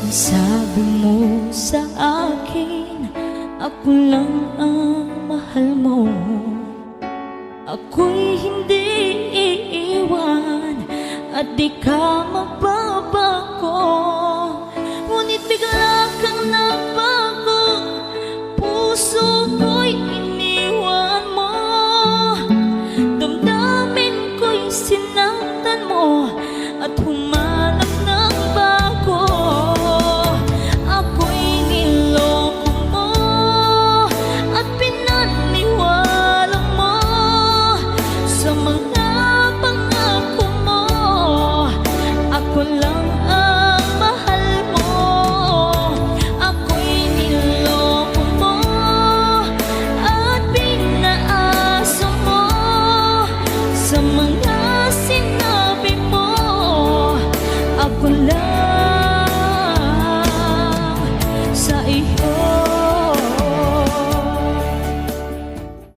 Sabi mo sa akin, ako lang ang mahal mo. Ako'y hindi iiwan at di ka mababago. Ngunit bigla kang nagbago, puso ko'y iniwan mo. Damdamin ko'y sinaktan mo at